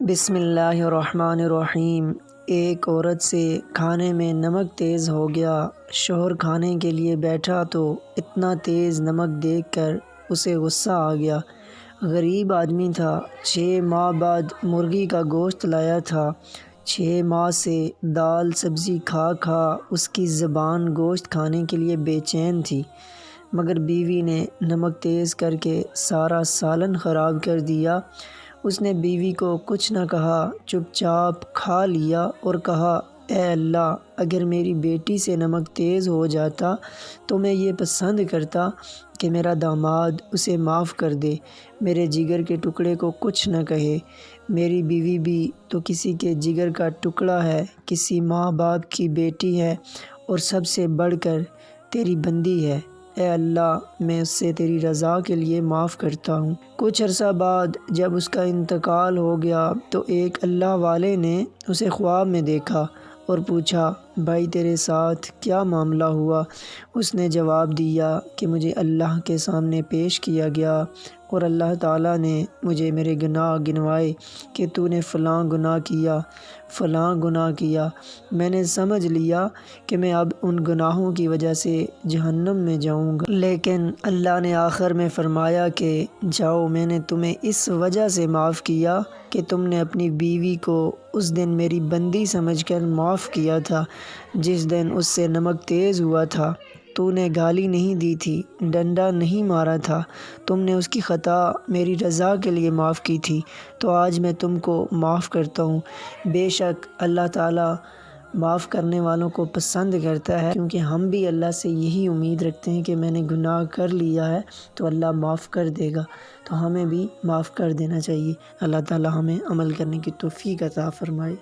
بسم اللہ الرحمن الرحیم۔ ایک عورت سے کھانے میں نمک تیز ہو گیا۔ شوہر کھانے کے لیے بیٹھا تو اتنا تیز نمک دیکھ کر اسے غصہ آ گیا۔ غریب آدمی تھا، 6 ماہ بعد مرغی کا گوشت لایا تھا۔ 6 ماہ سے دال سبزی کھا کھا اس کی زبان گوشت کھانے کے لیے بے چین تھی، مگر بیوی نے نمک تیز کر کے سارا سالن خراب کر دیا۔ اس نے بیوی کو کچھ نہ کہا، چپ چاپ کھا لیا اور کہا، اے اللہ، اگر میری بیٹی سے نمک تیز ہو جاتا تو میں یہ پسند کرتا کہ میرا داماد اسے معاف کر دے، میرے جگر کے ٹکڑے کو کچھ نہ کہے۔ میری بیوی بھی تو کسی کے جگر کا ٹکڑا ہے، کسی ماں باپ کی بیٹی ہے اور سب سے بڑھ کر تیری بندی ہے۔ اے اللہ، میں اس سے تیری رضا کے لیے معاف کرتا ہوں۔ کچھ عرصہ بعد جب اس کا انتقال ہو گیا تو ایک اللہ والے نے اسے خواب میں دیکھا اور پوچھا، بھائی تیرے ساتھ کیا معاملہ ہوا؟ اس نے جواب دیا کہ مجھے اللہ کے سامنے پیش کیا گیا اور اللہ تعالیٰ نے مجھے میرے گناہ گنوائے کہ تو نے فلاں گناہ کیا، فلاں گناہ کیا۔ میں نے سمجھ لیا کہ میں اب ان گناہوں کی وجہ سے جہنم میں جاؤں گا، لیکن اللہ نے آخر میں فرمایا کہ جاؤ، میں نے تمہیں اس وجہ سے معاف کیا کہ تم نے اپنی بیوی کو اس دن میری بندی سمجھ کر معاف کیا تھا، جس دن اس سے نمک تیز ہوا تھا۔ تو نے گالی نہیں دی تھی، ڈنڈا نہیں مارا تھا، تم نے اس کی خطا میری رضا کے لیے معاف کی تھی، تو آج میں تم کو معاف کرتا ہوں۔ بے شک اللہ تعالیٰ معاف کرنے والوں کو پسند کرتا ہے، کیونکہ ہم بھی اللہ سے یہی امید رکھتے ہیں کہ میں نے گناہ کر لیا ہے تو اللہ معاف کر دے گا، تو ہمیں بھی معاف کر دینا چاہیے۔ اللہ تعالیٰ ہمیں عمل کرنے کی توفیق عطا فرمائے۔